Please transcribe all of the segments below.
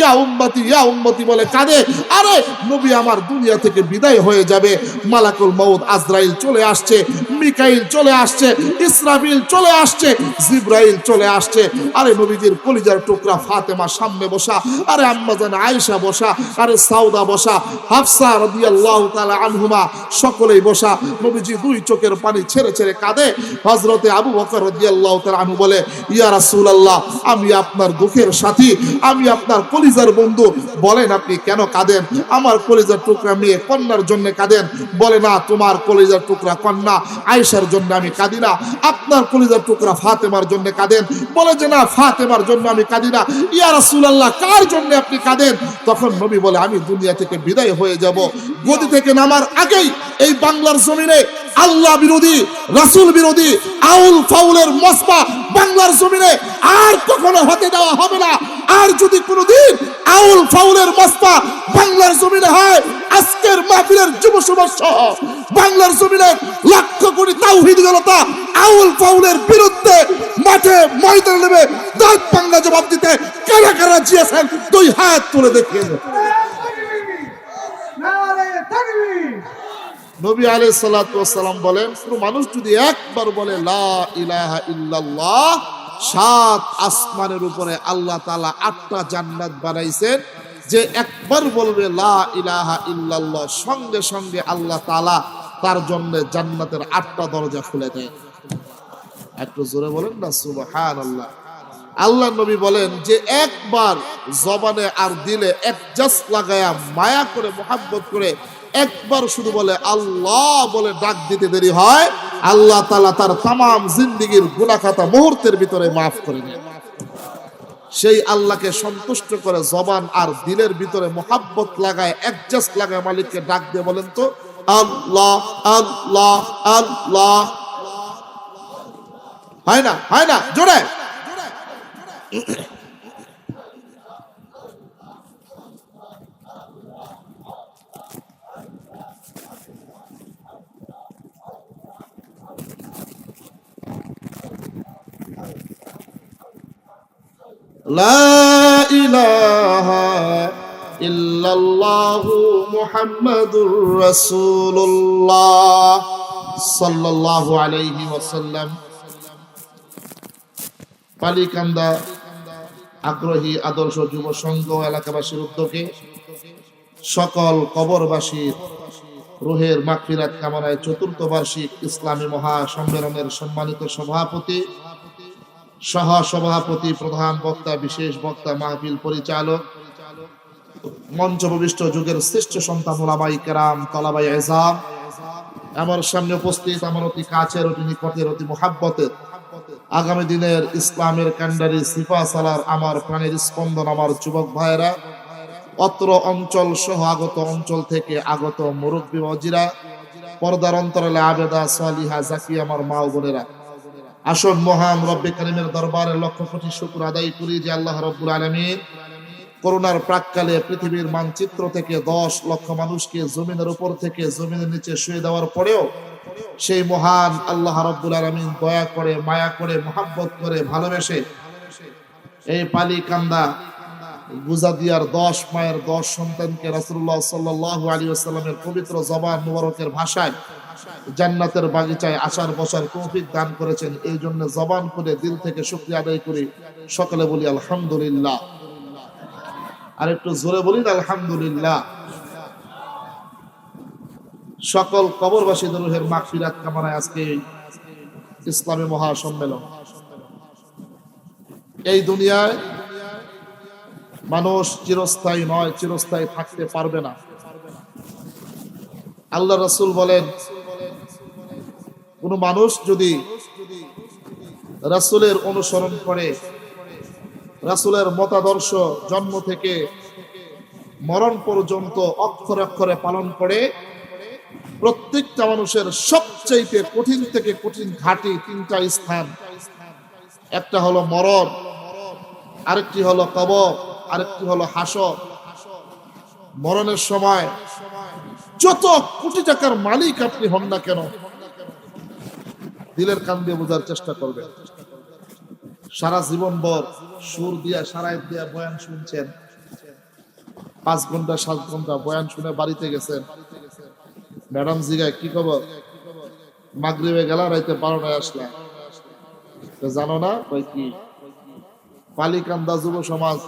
ইয়া উম্মতি বলে কাঁদে। আরে নবী আমার দুনিয়া থেকে বিদায় হয়ে যাবে, মালাকুল মউত আজরাইল চলে আসছে, মিকাইল চলে আসছে, ইসরাফিল চলে আসছে, জিবরাইল চলে আসছে। আরে নবীজির কলিজার টুকরা ফাতেমা সামনে বসা, আরে আম্মা জান আয়েশা বসা, আরে সাউদা বসা, হাফসা রাদিয়াল্লাহু তাআলা আনহুমা সকলেই বসা। নবীজি দুই চোখের পানি ছেড়ে ছেড়ে কাঁদে। হযরতে আবু বকর রাদিয়াল্লাহু তাআলা আনহু বলে, ইয়া রাসূলুল্লাহ, আমি আপনার দুঃখের সাথী, আমি আপনার কলিজার বন্ধু, বলেন আপনি কেন কাঁদেন? আমার কলিজার টুকরা মেয়ে কন্যার জন্য কাঁদেন। বলে না, তোমার কলিজার টুকরা কন্যা আয়েশার জন্য আমি কাঁদি না, আপনার কলিজার টুকরা ফাতেমার জন্য কাঁদেন। বলে যে না, ফাতেমার জন্য আমি কাঁদি না। ইয়া রাসূলুল্লাহ, কার জন্য আপনি কাঁদেন? তখন নবী বলে, আমি দুনিয়া থেকে বিদায় হয়ে যাব, গদি থেকে নামার আগেই এই বাংলার জমিনে আল্লাহ বিরোধী, রাসূল বিরোধী আউল ফাউলের মসবা বাংলার জমিনে আর কখনো হতে দেওয়া হবে না। আর যদি কোনোদিন আউল ফাউলের মসবা বাংলার জমিনে হয়, আজকের মাহফিলের যুব সমাজ সহ বাংলার জমিনের লক্ষ কোটি তাওহীদি জনতা আউল ফাউলের বিরুদ্ধে মাঠে ময়দানে নেমে দাঁত বাংলা জবাব দিতে কারা কারা জিয়েছেন দুই হাত তুলে দেখিয়ে দেন। নবী আলাইহিস সালাতু ওয়াস সালাম বলেন, কোন মানুষ যদি একবার বলে লা ইলাহা ইল্লাল্লাহ, সাত আসমানের উপরে আল্লাহ তাআলা 8টা জান্নাত বানাইছেন। যে একবার বলবে লা ইলাহা ইল্লাল্লাহ, সঙ্গে সঙ্গে আল্লাহ তাআলা তার জন্য জান্নাতের 8টা দরজা খুলে দেন। একটু জোরে বলেন না সুবহানাল্লাহ। আল্লাহ নবী বলেন যে একবার জবানে আর দিলে একজাস্ট লাগায়া মায়া করে মোহাব্বত করে একবার শুধু বলে আল্লাহ বলে ডাক দিতে দেরি হয়, আল্লাহ তাআলা তার তামাম জিন্দেগীর গুনাহ খাতা মুহূর্তের ভিতরে মাফ করে দেন। সেই আল্লাহকে সন্তুষ্ট করে জবান আর দিলের ভিতরে মোহাব্বত লাগায় একজাস্ট লাগায় মালিককে ডাক দিয়ে বলেন তো আল্লাহ আল্লাহ আল্লাহ। হয় না, হয় না, জোরে। লা ইলাহা ইল্লাল্লাহু মুহাম্মাদুর রাসূলুল্লাহ সাল্লাল্লাহু আলাইহি ওয়াসাল্লাম। পালিকান্দা আগ্রহী আদর্শ যুব সংঘ এলাকাবাসীর উদ্যোগে সকল কবরবাসীর রুহের মাগফিরাত কামনায় ৪র্থ বার্ষিক ইসলামী মহাসম্মেলনের সম্মানিত সভাপতি, সহ সভাপতি, প্রধান বক্তা, বিশেষ বক্তা, মাহফিল পরিচালক, মঞ্চভূমিষ্ঠ যুগের শ্রেষ্ঠ সন্তান উলামায়ে কেরাম, তলাবায়ে ইলম, আমার সামনে উপস্থিত, আমার অতি কাছের, অতি নিকটের, অতি মুহাব্বতের, আগামী দিনের ইসলামের কান্ডারি সিফা সালার আমার প্রাণের স্পন্দন, আমার যুবক ভাইয়েরা, অত্র অঞ্চল সহ আগত অঞ্চল থেকে আগত মুরব্বী ওয়াজিরা, পর্দার অন্তরালে আবেদা সালিহা জাকিয়া আমার মা ও বোনেরা, আসুন মহান রব্বে কারীমের দরবারে লক্ষ কোটি শুকর আদায় করি যে আল্লাহ রাব্বুল আলামিন করোনার প্রাককালে পৃথিবীর মানচিত্র থেকে 10 লক্ষ মানুষকে জমিনের উপর থেকে জমিনের নিচে শুয়ে দেওয়ার পরেও সেই মহান আল্লাহ রাব্বুল আলামিন দয়া করে, মায়া করে, মোহাব্বত করে, ভালোবেসে এই পালিকান্দা গুজাদিয়ার 10 মায়ের 10 সন্তানকে রাসূলুল্লাহ সাল্লাল্লাহু আলাইহি ওয়াসাল্লামের পবিত্র জবান মুবারকের ভাষায় জান্নাতের বাগিচায় আসার বসার তৌফিক দান করেছেন। এই জন্য জবান করে দিল থেকে শুকরিয়া আদায় করি, সকলে বলি আলহামদুলিল্লাহ। আর একটু জোরে বলি আলহামদুলিল্লাহ। সকল কবরবাসীদের রুহের মাগফিরাত কামনায় আজকে ইসলামী মহাসম্মেলন। এই দুনিয়ায় মানুষ চিরস্থায়ী নয়, চিরস্থায়ী থাকতে পারবে না। আল্লাহ রাসূল বলেন, কোন মানুষ যদি রাসূলের অনুসরণ করে, রাসূলের মতাদর্শ জন্ম থেকে মরণ পর্যন্ত অক্ষরে অক্ষরে পালন করে, প্রত্যেকটা মানুষের সবচেয়ে কঠিন থেকে কঠিন ঘাটি 3টা স্থান। একটা হলো মরণ, আরেকটি হলো কবর, আরেকটি হলো হাসর। মরণের সময় যত কোটি টাকার মালিক আপনি হন না কেন, দিলের কান দিয়ে বোঝার চেষ্টা করবেন। সারা জীবন ভর সুর দিয়া সারাই দিয়া বয়ান শুনছেন, 5 ঘন্টা 7 ঘন্টা বয়ান শুনে বাড়িতে গেছেন, ম্যাডাম জিগায় কি খবর, মাগরিবে গেলা রাইতে 12টায় আসলা, জানো না কই কি পালিকান্দা যুব সমাজ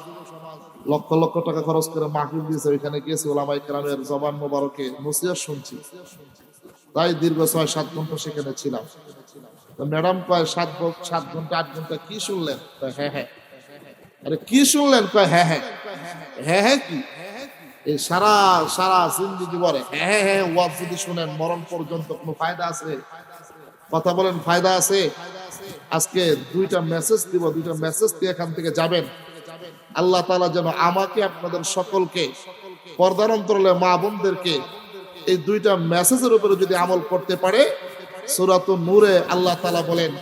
লক্ষ লক্ষ টাকা খরচ করে মাহফিল দিয়েছে, ওইখানে গিয়েছে, ওলামায়ে কেরামের জবান মোবারকে নসিহত শুনছি, তাই দীর্ঘ 6-7 ঘন্টা সেখানে ছিলাম। তো ম্যাডাম কয় 7 ঘন্টা 8 ঘন্টা কি শুনলেন? হ্যাঁ হ্যাঁ। আরে কি শুনলেন? কয় হ্যাঁ হ্যাঁ। হ্যাঁ হ্যাঁ কি এই সারা সারা জিন্দেগি ভরে হ্যাঁ হ্যাঁ হ্যাঁ ওয়াজ যদি শুনেন মরণ পর্যন্ত কোনো ফায়দা আছে? কথা বলেন, ফায়দা আছে? আজকে 2টা মেসেজ দিব, 2টা মেসেজ দিয়ে এখান থেকে যাবেন। আল্লাহ তাআলা যেন আমাকে আপনাদের সকলকে, পর্দার অন্তরালে মা বোনদেরকে এই 2টা মেসেজের উপরে যদি আমল করতে পারে, সূরাতুন নূরে আল্লাহ তাআলা বলেন,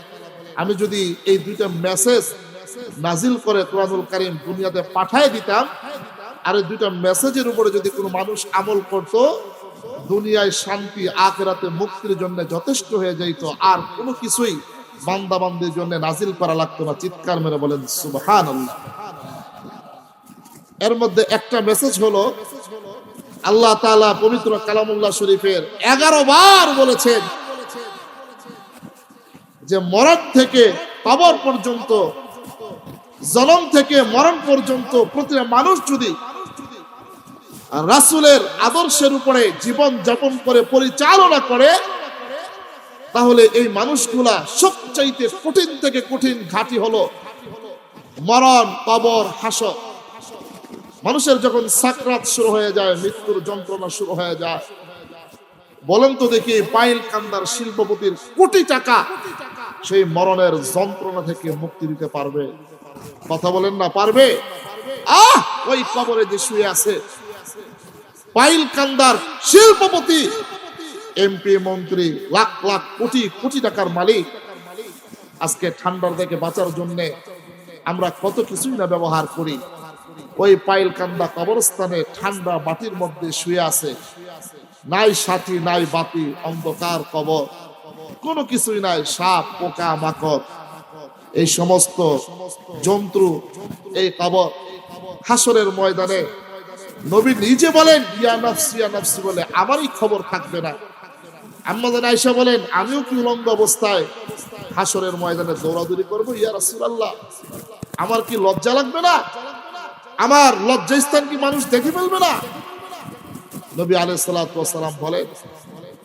আমি যদি এই 2টা মেসেজ নাজিল করে কোরআনুল কারীম দুনিয়াতে পাঠিয়ে দিতাম, আর এই 2টা মেসেজের উপরে যদি কোনো মানুষ আমল করত, দুনিয়ায় শান্তি আখিরাতে মুক্তির জন্য যথেষ্ট হয়ে যাইত, আর কোনো কিছুই বান্দা বান্দির জন্য নাজিল করা লাগতো না। চিৎকার মেরে বলেন সুবহানাল্লাহ। এর মধ্যে একটা মেসেজ হলো, আল্লাহ তাআলা পবিত্র কালামুল্লাহ শরীফের 11 বার বলেছেন যে মরণ থেকে কবর পর্যন্ত, জনম থেকে মরণ পর্যন্ত প্রতিটা মানুষ যদি রাসূলের আদর্শের উপরে জীবন যাপন করে পরিচালনা করে, তাহলে এই মানুষগুলা সবচাইতে কঠিন থেকে কঠিন ঘাঁটি হলো মরণ, কবর, হাসর। মানুষের যখন সাকরাত শুরু হয়ে যায়, মৃত্যুর যন্ত্রণা শুরু হয়ে যায়, বলেন তো দেখি পাইল কান্দার শিল্পপতির কোটি টাকা সেই মরণের যন্ত্রণা থেকে মুক্তি দিতে পারবে? কথা বলেন না, পারবে? ওই কবরে যে শুয়ে আছে পাইল কান্দার শিল্পপতি, এমপি, মন্ত্রী, লাখ লাখ কোটি কোটি টাকার মালিক, আজকে ঠান্ডার থেকে বাঁচার জন্য আমরা কত কিছুই না ব্যবহার করি। ওই পাইল কান্দা কবরস্থানে ঠান্ডা মাটির মধ্যে শুয়ে আছে, নাই সাথী নাই বাতি, অন্ধকার কবর, কোনো কিছুই নাই, সাপ পোকা মাকড় এই সমস্ত জন্তু এই কবর। হাসরের ময়দানে নবী নিজে বলেন ইয়া নাফসি ইয়া নাফসি বলে, আমারই খবর থাকবে না। আম্মা জান আয়েশা বলেন, আমিও কি উলঙ্গ অবস্থায় হাসরের ময়দানে দৌড়াদৌড়ি করবো? ইয়া রাসূলুল্লাহ, আমার কি লজ্জা লাগবে না? আমার লজ্জাস্থান কি মানুষ দেখে ফেলবে না? নবী আলাইহিস সালাতু ওয়াস সালাম বলেন,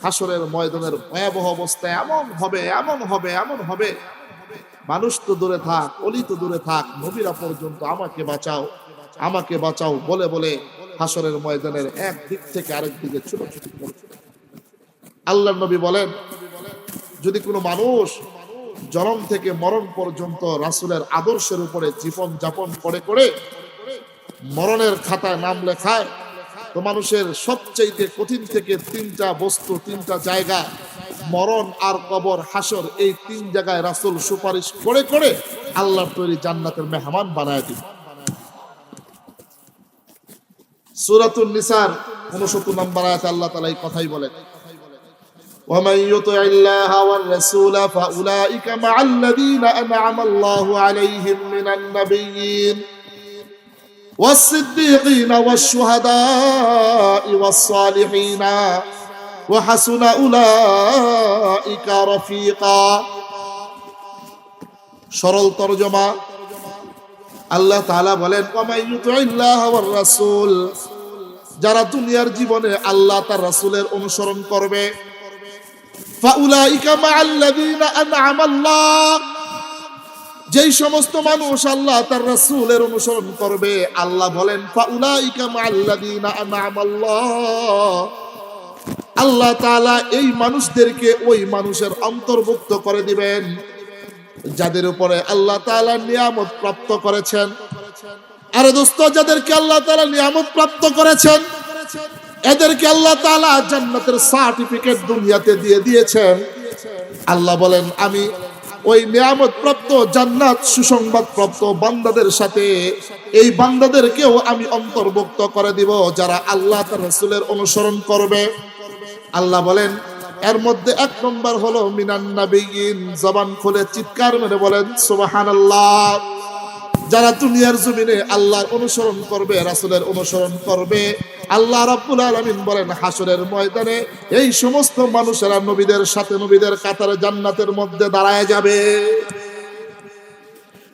হাসরের ময়দানের ভয়াবহ অবস্থা এমন হবে, এমন হবে, এমন হবে, মানুষ তো দূরে থাক, অলি তো দূরে থাক, নবীরা পর্যন্ত আমাকে বাঁচাও, আমাকে বাঁচাও বলে বলে হাসরের ময়দানের এক দিক থেকে আরেক দিকে ছুটোছুটি করছে। আল্লাহর নবী বলেন, যদি কোনো মানুষ জন্ম থেকে মরণ পর্যন্ত রাসূলের আদর্শের উপরে জীবন যাপন করে করে মরণের খাতায় নাম লেখায়, তো মানুষের সবচাইতে কঠিন থেকে 3টা বস্তু, 3টা জায়গা, মরণ আর কবর, হাসর, এই 3 জায়গায় রাসূল সুপারিশ করে করে আল্লাহর তৈরি জান্নাতের মেহমান বানায় দিন। সূরাতুন নিসার 69 নম্বর আয়াতে আল্লাহ তাআলা এই কথাই বলেন, ومن يطع الله والرسول فأولئك مع الذين أنعم الله عليهم من النبيين والصديقين والشهداء والصالحين وحسن أولئك رفيقا। সরল তরজমা, আল্লাহ তাআলা বলেন ومن يطع الله والرسول, যারা দুনিয়ার জীবনে আল্লাহ তার রাসূলের অনুসরণ করবে, ফাউলাইকা মাআল্লাযীনা আনআমা আল্লাহ, যেই সমস্ত মানুষ আল্লাহ তার রাসূলের অনুসরণ করবে, আল্লাহ বলেন ফাউলাইকা মাআল্লাযীনা আনআমা আল্লাহ, আল্লাহ তাআলা এই মানুষদেরকে ওই মানুষের অন্তর্ভুক্ত করে দিবেন যাদের উপরে আল্লাহ তাআলা নিয়ামত প্রাপ্ত করেছেন। আরে দোস্ত, যাদেরকে আল্লাহ তাআলা নিয়ামত প্রাপ্ত করেছেন, এদেরকে আল্লাহ তাআলা জান্নাতের সার্টিফিকেট দুনিয়াতে দিয়ে দিয়েছেন। আল্লাহ বলেন, আমি ওই নিয়ামত প্রাপ্ত জান্নাত সুসংবাদ প্রাপ্ত বান্দাদের সাথে এই বান্দাদেরকেও আমি অন্তর্ভুক্ত করে দিব যারা আল্লাহ তার রাসূলের অনুসরণ করবে। আল্লাহ বলেন, এর মধ্যে 1 নম্বর হলো মিনান নাবিয়িন। জবান খুলে চিৎকার মেরে বলেন সুবহানাল্লাহ। যারা দুনিয়ার জমিনে আল্লাহর অনুসরণ করবে, রাসূলের অনুসরণ করবে, আল্লাহ রাব্বুল আলামিন বলেন হাসরের ময়দানে এই সমস্ত মানুষেরা নবীদের সাথে নবীদের কাতারে জান্নাতের মধ্যে দাঁড়ায় যাবে।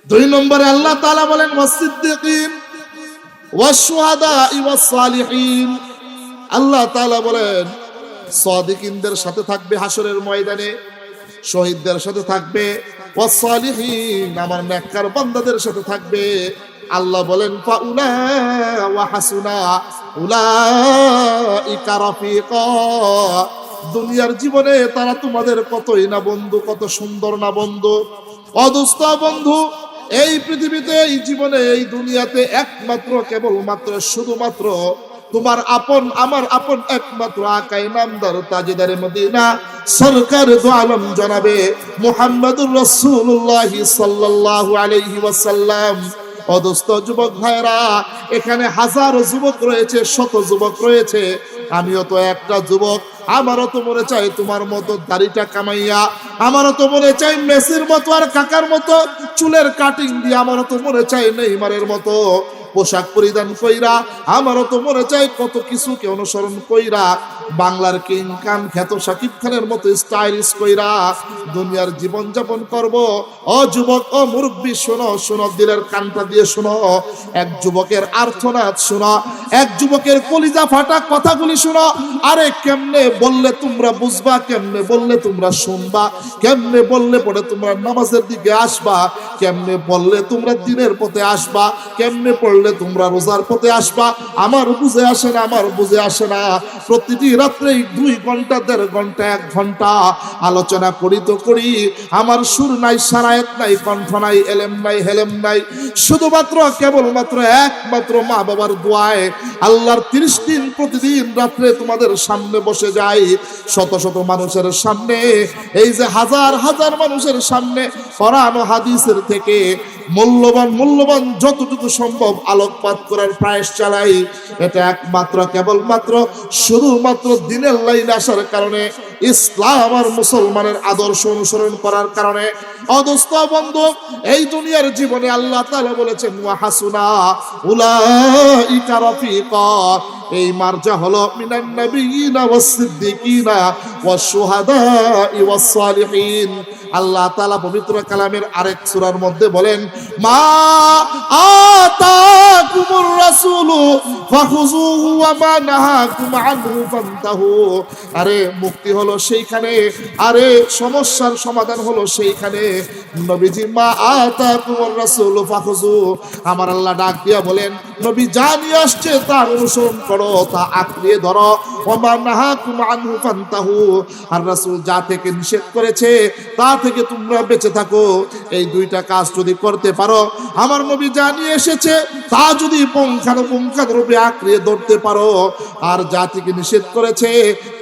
2 নম্বরে আল্লাহ তাআলা বলেন ওয়াসিদ্দিকিন ওয়াশুহাদা ওয়াসসালিহিন। আল্লাহ তাআলা বলেন সাদিকিনদের সাথে থাকবে হাসরের ময়দানে, শহীদদের সাথে থাকবে, ওয়াসসালিহিন আমার নেককার বান্দাদের সাথে থাকবে। আল্লাহ বলেন ফাউলা ওয়া হাসুনা উলাইকা রাফিকা। দুনিয়ার জীবনে তারা তোমাদের কতই না বন্ধু, কত সুন্দর না বন্ধু, অদুস্ত বন্ধু। এই পৃথিবীতে, এই জীবনে, এই দুনিয়াতে একমাত্র কেবলমাত্র শুধুমাত্র তোমার আপন, আমার আপন একমাত্র আকায়ে নামদার তাজদারে মদিনা সরকার দু আলম জনাবে মুহাম্মদুর রাসূলুল্লাহ সাল্লাল্লাহু আলাইহি ওয়াসাল্লাম। অদস্ত যুবক ভাইরা, এখানে হাজারো যুবক রয়েছে, শত যুবক রয়েছে, আমিও তো একটা যুবক। আমারও তো মনে চাই তোমার মতো দাড়িটা কামাইয়া, আমারও তো মনে চাই মেসির মতো আর কাকার মতো চুলের কাটিং দিয়ে, আমারও তো মনে চাই নেইমারের মতো পোশাক পরিধান কইরা, আমারও তো মনে চাই কত কিছুকে অনুসরণ কইরা বাংলার কিং খান খ্যাত শাকিব খানের মতো স্টাইলিশ কইরা দুনিয়ার জীবন যাপন করব। ও যুবক, ও মুরব্বী, শোনো শোনো, দিলের কানটা দিয়ে শোনো, এক যুবকের আর্তনাদ শোনো, এক যুবকের কলিজা ফাটা কথাগুলি শোনো। আরে কেমনে বললে তোমরা বুঝবা, কেমনে বললে তোমরা শুনবা, কেমনে বললে পরে তোমরা নামাজের দিকে আসবা, কেমনে বললে তোমরা দিনের পথে আসবা, কেমনে পড়লে তোমরা রোজার পথে আসবা। আমার বুঝে আসে না, আমার বুঝে আসে না। প্রতিটি রাত্রে 2 ঘন্টা 1.5 ঘন্টা 1 ঘন্টা আলোচনা করি তো করি, আমার সুর নাই, সারায়াত নাই, কণ্ঠ নাই, এলেম নাই, হেলেম নাই, শুধুমাত্র কেবলমাত্র একমাত্র মা বাবার দোয়ায় আল্লাহর 30 দিন প্রতিদিন রাত্রে তোমাদের সামনে বসে যাই, শত শত মানুষের সামনে, এই যে হাজার হাজার মানুষের সামনে কোরআন ও হাদিসের থেকে মূল্যবান মূল্যবান যতটুকু সম্ভব আলোকপাত করার প্রয়াস চালাই। এটা একমাত্র কেবলমাত্র শুধুমাত্র দিনের লাইনে আসার কারণে, ইসলাম আর মুসলমানের আদর্শ অনুসরণ করার কারণে। অদস্ত বন্ধু, এই দুনিয়ার জীবনে আল্লাহ তাআলা বলেছেন ওয়া হাসুনা উলাইকা রাফিকা। এই মার্জা হলো মিনান নাবিয়িনা ওয়াস সিদ্দিকিনা ওয়াশ শুহাদাই ওয়াস সালিহিন। আল্লাহ তাআলা পবিত্র কালামের আরেক সূরার মধ্যে বলেন মা আতাকুমুর রাসূলু ফাখুযুহু ওয়া মা নাহাকুম আনহু ফান্তাহু। আরে মুক্তি হলো সেইখানে, আরে সমস্যার সমাধান হলো সেইখানে। নবীজি মা আতাকুমুর রাসূলু ফাখুযু, আমার আল্লাহ ডাক দিয়া বলেন নবী যা নিয়ে আসছে তার অনুসরণ করো, তা আঁকড়িয়ে ধরো। ওয়া মা নাহাকুম আনহু ফান্তাহু, আর রাসূল যা থেকে নিষেধ করেছে তা থেকে তোমরা বেঁচে থাকো। এই 2টা কাজ যদি করতে পারো, আমার নবী যা নিয়ে এসেছে তা যদি পুঙ্খানুপুঙ্খানুরূপে আঁকড়িয়ে ধরতে পারো, আর যা থেকে নিষেধ করেছে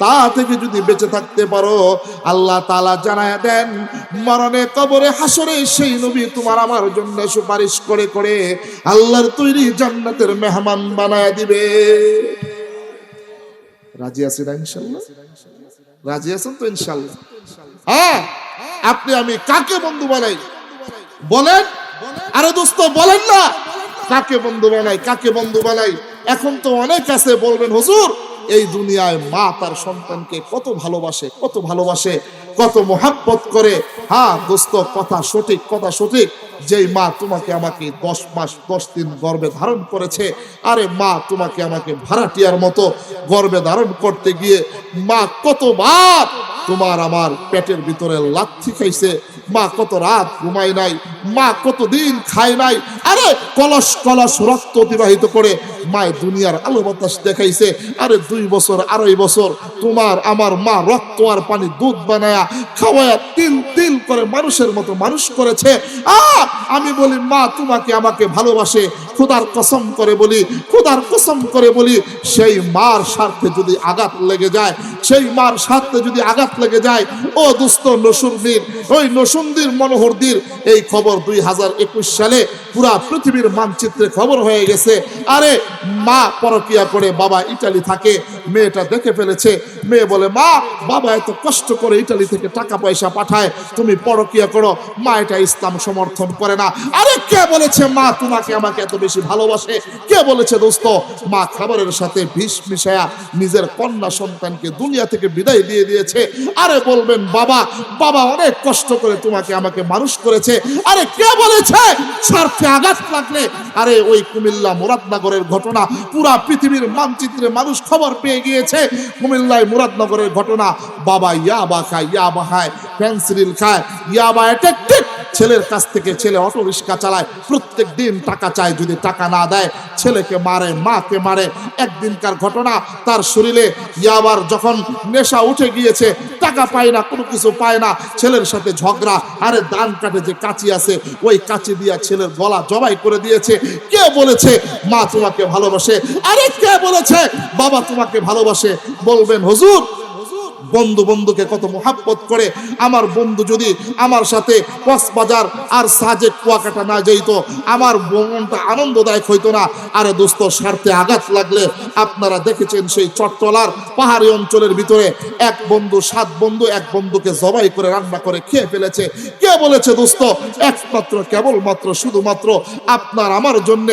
তা থেকে যদি বেঁচে থাকতে পারো, আল্লাহ তাআলা জানায় দেন মরণে, কবরে, হাসরে সেই নবী তোমার আমার জন্য সুপারিশ করে করে আল্লাহর তৈরি জান্নাতের মেহমান বানায় দিবে। রাজি আছেন ইনশাআল্লাহ? রাজি আছেন তো ইনশাআল্লাহ? হ্যাঁ, আপনি আমি কাকে বন্ধু বানাই বলেন? আরে দোস্ত বলেন না, কাকে বন্ধু বানাই, কাকে বন্ধু বানাই? এখন তো অনেক আছে বলবেন হুজুর এই দুনিয়ায় মা তার সন্তানকে কত ভালোবাসে, কত ভালোবাসে, কত মোহাব্বত করে। হ্যাঁ দোস্ত, কথা সঠিক, কথা সঠিক। যেই মা তোমাকে আমাকে 10 মাস 10 দিন গর্ভে ধারণ করেছে, আরে মা তোমাকে আমাকে ভাড়াটিয়ার মতো গর্ভে ধারণ করতে গিয়ে মা কতবার তোমার আমার পেটের ভিতরে লাথি খাইছে, মা কত রাত ঘুমায় নাই, মা কত দিন খায় নাই, আরে কলস কলস রক্ত অতিবাহিত করে মায় দুনিয়ার আলো বাতাস দেখাইছে। আরে 2 বছর 2.5 বছর তোমার আমার মা রক্ত আর পানি দুধ বানায়া খাওয়ায়া তিল তিল করে মানুষের মতো মানুষ করেছে। আমি বলি মা তোমাকে আমাকে ভালোবাসে, খোদার কসম করে বলি, খোদার কসম করে বলি, সেই মার স্বার্থে যদি আঘাত লেগে যায়, সেই মার সাথে যদি আঘাত লেগে যায়, ও দুস্থ নসুন্দির, ওই নসুন্দির মনোহরদির এই খবর 2021 সালে পুরা পৃথিবীর মানচিত্রে খবর হয়ে গেছে। আরে মা পরকিয়া করে, বাবা ইটালি থাকে, মেয়েটা দেখে ফেলেছে। মেয়ে বলে, মা, বাবা এত কষ্ট করে ইটালি থেকে টাকা পয়সা পাঠায়, তুমি পরকিয়া করো। মা এটা ইসলাম সমর্থন করে না। আরে কে বলেছে মা তোমাকে আমাকে এত বেশি ভালোবাসে? কে বলেছে দোস্ত? মা খাবারের সাথে বিষ মিশায়া নিজের কন্যা সন্তানকে দুনিয়া থেকে বিদায় দিয়ে দিয়েছে। আরে বলবেন, বাবা বাবা অনেক কষ্ট করে তোমাকে আমাকে মানুষ করেছে। আরে কে বলেছে? স্বার্থে আঘাত লাগলে, আরে ওই কুমিল্লা মুরাদনগরের ঘটনা পুরা পৃথিবীর মানচিত্রে মানুষ খবর পেয়ে গিয়েছে। কুমিল্লায় মুরাদনগরের ঘটনা, বাবা ইয়াবা খায়, ইয়াবা খায়, পেন্সিল খায়, ইয়াবা অ্যাডিক্টেড। ছেলের কাছ থেকে ছেলে অটো রিক্সা চালায়, প্রত্যেক দিন টাকা চায়, যদি টাকা না দেয় ছেলেকে মারে, মাকে মারে। একদিনকার ঘটনা, তার শরীরে ইয়াবার যখন নেশা উঠে গিয়েছে, টাকা পায় না, কোনো কিছু পায় না, ছেলের সাথে ঝগড়া। আরে ধান কাটে যে কাঁচি আছে, ওই কাঁচি দিয়া ছেলের গলা জবাই করে দিয়েছে। কে বলেছে মা তোমাকে ভালোবাসে? আরে কে বলেছে বাবা তোমাকে ভালোবাসে? বলবেন, হুজুর বন্ধু বন্ধুকে কত মোহাব্বত করে। আমার বন্ধু যদি আমার সাথে কক্সবাজার আর সাজেক কুয়াকাটা না যাইতো, আমার মনটা আনন্দদায়ক হইতো না। আরে দোস্ত, স্বার্থে আঘাত লাগলে, আপনারা দেখেছেন সেই চট্টলার পাহাড়ি অঞ্চলের ভিতরে এক বন্ধু 7 বন্ধু এক বন্ধুকে জবাই করে রান্না করে খেয়ে ফেলেছে। কে বলেছে দোস্ত? একমাত্র কেবলমাত্র শুধুমাত্র আপনার আমার জন্য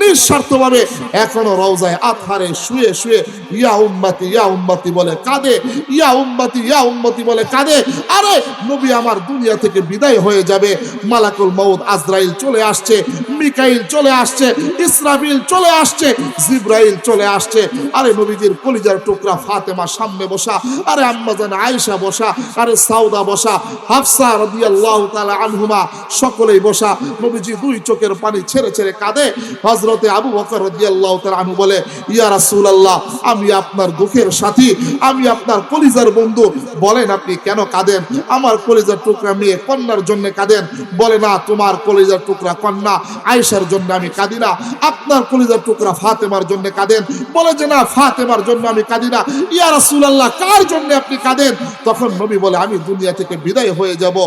নিঃস্বার্থভাবে এখনো রওজায় আতহারে শুয়ে শুয়ে ইয়া উম্মতি ইয়া উম্মতি বলে কাঁদে, ইয়া উম্মতি বলে কাঁদে। আরে নবী আমার দুনিয়া থেকে বিদায় হয়ে যাবে, মালাকুল মউত আজরাইল চলে আসছে, মিকাইল চলে আসছে, ইসরাফিল চলে আসছে, জিবরাইল চলে আসছে। আরে নবীজির কলিজার টুকরা ফাতেমা সামনে বসা, আরে আম্মা জান আয়েশা বসা, আরে সাউদা বসা, হাফসা রাদিয়াল্লাহু তাআলা আনহুমা সকলেই বসা। নবীজি 2 চোখের পানি ছেড়ে ছেড়ে কাঁদে। হযরতে আবু বকর রাদিয়াল্লাহু তাআলা আনহু বলে, ইয়া রাসূলুল্লাহ, আমি আপনার দুঃখের সাথী, আমি আপনার কলিজার বন্ধু, বলেন আপনি কেন কাঁদেন? আমার কলিজার টুকরা মেয়ে কন্যার জন্য কাঁদেন। বলে, না, তোমার কলিজার টুকরা কন্যা আয়েশার জন্য আমি কাঁদি না, আপনার কলিজার টুকরা ফাতেমার জন্য কাঁদেন। বলে যে, না, ফাতেমার জন্য আমি কাঁদি না। ইয়া রাসূলুল্লাহ, কার জন্য আপনি কাঁদেন? তখন নবী বলে, আমি দুনিয়া থেকে বিদায় হয়ে যাব।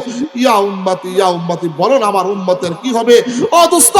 ইয়া উম্মতি, বলেন আমার উম্মতের কি হবে? ও দোস্ত,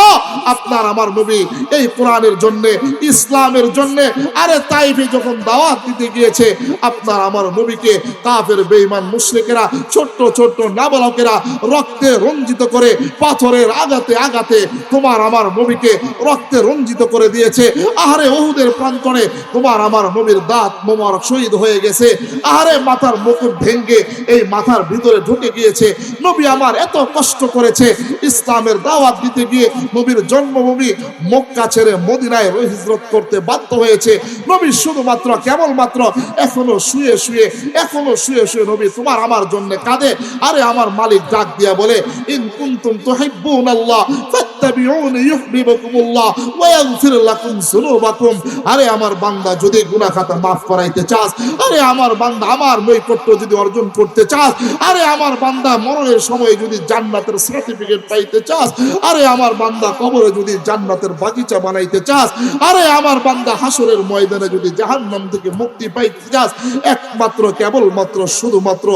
আপনার আমার নবী এই কোরআনের জন্য, ইসলামের জন্য, আরে তাইফে যখন দাওয়াত দিতে গিয়েছে, আপনার আমার নবীকে কাফের বেঈমান মুশরিকেরা, ছোট্ট ছোট্ট নাবালকেরা রক্তে রঞ্জিত করে, পাথরের আঘাতে আঘাতে তোমার আমার নবীকে রক্তে রঞ্জিত করে দিয়েছে। আহারে উহুদের প্রান্তরে তোমার আমার নবীর দাঁত মোবারক শহীদ হয়ে গেছে। আহারে মাথার মুকুট ভেঙে এই মাথার ভিতরে ঢুকে গিয়েছে। নবী আমার এত কষ্ট করেছে, ইসলামের দাওয়াত দিতে গিয়ে নবীর জন্মভূমি মক্কা ছেড়ে মদিনায় হিজরত করতে বাধ্য হয়েছে। নবী শুধুমাত্র কেবলমাত্র এখনো শুয়ে শুয়ে নবী তোমার আমার জন্য কাঁদে। আরে আমার মালিক ডাক দিয়া বলে, ইন কুনতুম তুহিব্বুনাল্লাহ ফাত্তাবিউনি ইউহিব্বুকুমুল্লাহ ওয়া ইয়াগফির লাকুম যুনুবাকুম। আরে আমার বান্দা, যদি গুনাহ খাতা maaf করাইতে চাস, আরে আমার বান্দা আমার নৈকট্য যদি অর্জন করতে চাস, আরে আমার বান্দা মরণের সময় যদি জান্নাতের সার্টিফিকেট পাইতে চাস, আরে আমার বান্দা কবরে যদি জান্নাতের বাগিচা বানাইতে চাস, আরে আমার বান্দা হাসরের ময়দানে যদি জাহান্নাম থেকে মুক্তি পাইতে চাস, একমাত্র কেবলমাত্র শুধুমাত্র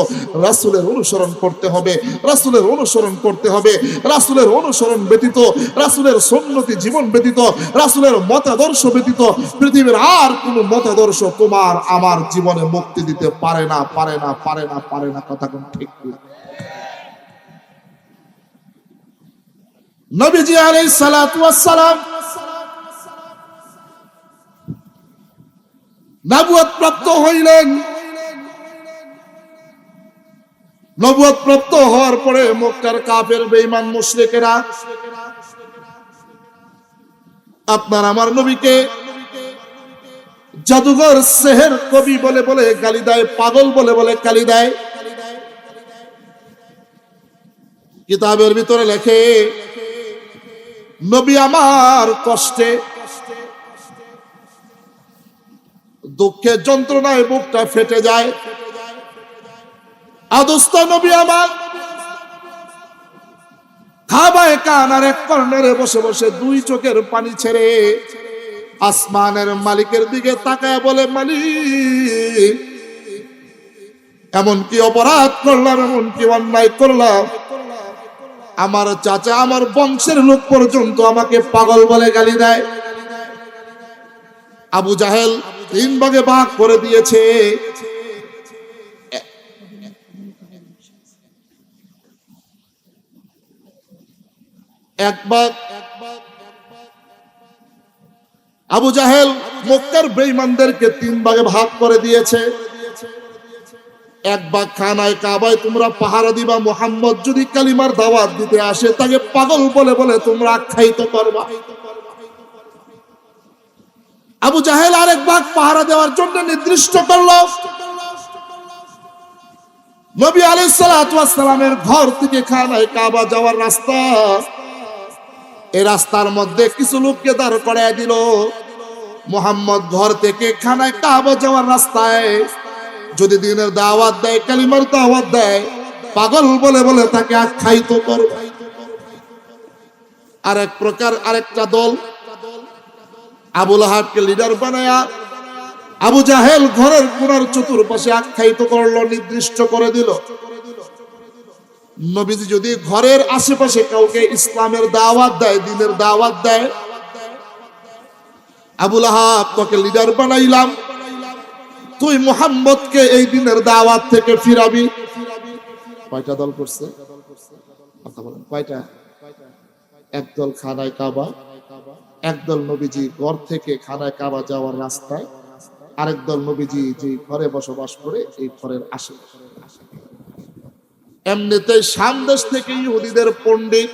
রাসূলের অনুসরণ করতে হবে, রাসূলের অনুসরণ করতে হবে। রাসূলের অনুসরণ ব্যতীত, রাসূলের সুন্নতি জীবন ব্যতীত, রাসূলের মতাদর্শ ব্যতীত পৃথিবীর আর কোনো মতাদর্শ তোমার আমার জীবনে মুক্তি দিতে পারে না। কথা কোন ঠিক কি? নবীজি আলাইহিস সালাতু ওয়াস সালাম নবুয়ত প্রাপ্ত হইলেন। নবুয়ত প্রাপ্ত হওয়ার পরে মক্কার কাফের বেঈমান মুশরিকেরা আপনার আমার নবীকে জাদুঘর, সেহের, কবি বলে বলে গালি দেয়, পাগল বলে বলে গালি দেয়। কিতাবের ভিতরে লেখে, নবী আমার কষ্টে, দুঃখে, যন্ত্রণায় বুকটা ফেটে যায়। আদস্ত নবী আমার খাবায় কানার এক কর্নারে বসে বসে 2 চোখের পানি ছেড়ে আসমানের মালিকের দিকে তাকায় বলে, মালিক এমন কি অপরাধ করলাম, এমন কি অন্যায় করলাম, আমার চাচা আমার বংশের লোক পর্যন্ত আমাকে পাগল বলে গালি দেয়। আবু জাহেল 3 ভাগে ভাগ করে দিয়েছে। এক ভাগ আবু জাহেল মক্কার বেঈমানদেরকে 3 ভাগে ভাগ করে দিয়েছে। এক ভাগ খানায় কাবায় তোমরা পাহারা দিবা, মুহাম্মদ যদি কালিমার দাওয়াত দিতে আসে তাকে পাগল বলে বলে তোমরা আখ্যায়িত করবা। আবু জাহেল আরেক ভাগ পাহারা দেওয়ার জন্য নির্দিষ্ট করলো। নবী আলাইহিস সালাতু ওয়াস সালামের ঘর থেকে খানায় কাবা যাওয়ার রাস্তা, এই রাস্তার মধ্যে কিছু লোককে দাঁড় করায় দিল। মুহাম্মদ ঘর থেকে খানায় কাবা যাওয়ার রাস্তায় যদি দ্বীনের দাওয়াত দেয়, কালিমার দাওয়াত দেয়, পাগল বলে বলে তাকে আখ্যায়িত করবে। আরেক প্রকার আরেকটা দল আবু লাহাবকে লিডার বানায়া আবু জাহেল ঘরের কোণার চতুর্পাশে আখ্যায়িত করলো, নির্দিষ্ট করে দিল নবীজি যদি ঘরের আশেপাশে কাউকে ইসলামের দাওয়াত দেয়, দ্বীনের দাওয়াত দেয়, আবু লাহাব তোকে লিডার বানাইলাম, তুই মুহাম্মদকে এই দ্বীনের দাওয়াত থেকে ফিরাবি। কয়টা দল করছে কথা বলেন? কয়টা? একদল খানায় কাবা, একদল নবীজি ঘর থেকে খানায় কাবা যাওয়ার রাস্তায়, আরেক দল নবীজি যে ঘরে বসবাস করে এই ঘরের আশেপাশে। এমনিতে শাম দেশ থেকে ইহুদিদের পণ্ডিত,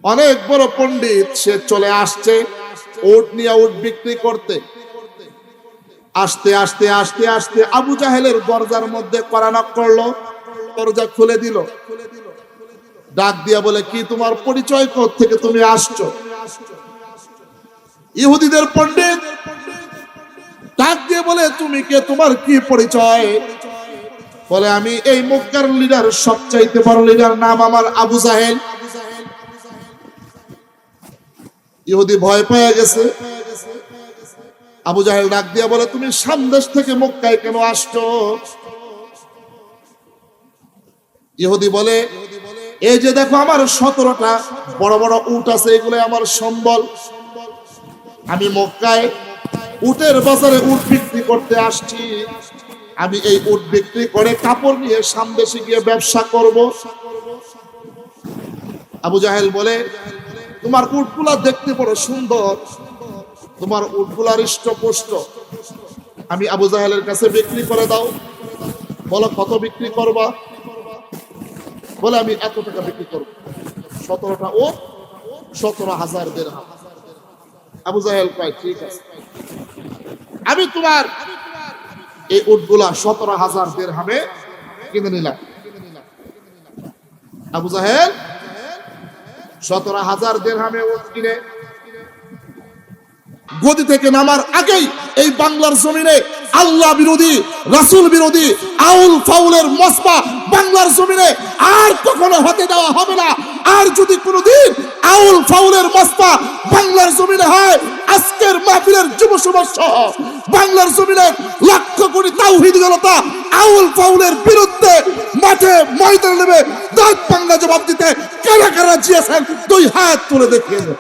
অনেক বড় পণ্ডিত, সে চলে আসছে উট নিয়ে উট বিক্রি করতে। আস্তে আস্তে আস্তে আস্তে আবু জাহেলের দরজার মধ্যে করানক করলো, দরজা খুলে দিল, ডাক দিয়া বলে কি তোমার পরিচয়, কোথা থেকে তুমি আসছো? ইহুদিদের পণ্ডিত ডাক দিয়ে বলে তুমি কে, তোমার কি পরিচয়? বলে আমি এই মক্কার লিডার, সবচাইতে বড় লিডার, নাম আমার আবু জাহেল। ইহুদি ভয় পেয়ে গেছে। আবু জাহেল ডাক দিয়া বলে তুমি শাম দেশ থেকে মক্কায় কেন আসছো? ইহুদি বলে এই যে দেখো আমার 17টা বড় বড় উট আছে, এগুলো আমার সম্বল। আমি মক্কায় উটের বাজারে উট বিক্রি করতে আসছি। আমি এই উট বিক্রি করে কাপড় নিয়ে শাম দেশে গিয়ে ব্যবসা করব। আবু জাহেল বলে তোমার উটগুলা দেখতে বড় সুন্দর, তোমার উটগুলা হৃষ্টপুষ্ট, আমি আবু জাহেলের কাছে বিক্রি করে দাও। বলো কত বিক্রি করবা? বলে আমি এত টাকা বিক্রি করবো। 17টা উট 17,000 দিরহাম। আবু জাহেল কয় ঠিক আছে, আমি তোমার এই উটগুলা 17,000 দিরহামে কিনে নিলাম। আবু জাহেল 17,000 দিরহামে উট কিনে গদি থেকে নামার আগেই এই বাংলার জমিনে আল্লাহ বিরোধী, রাসূল বিরোধী আউল ফাউলের মসবা বাংলার জমিনে আর কখনো হতে দেওয়া হবে না। আর যদি কোনোদিন আউল ফাউলের মসবা বাংলার জমিনে হয়, আজকের মাহফিলের যুব সমাজ সহ বাংলার জমিনে লক্ষ কোটি তাওহীদি জনতা আউল ফাউলের বিরুদ্ধে মাঠে ময়দানে নেমে দাঁত ভাঙা জবাব দিতে কারা কারা জিয়েছেন 2 হাত তুলে দেখিয়ে দেন।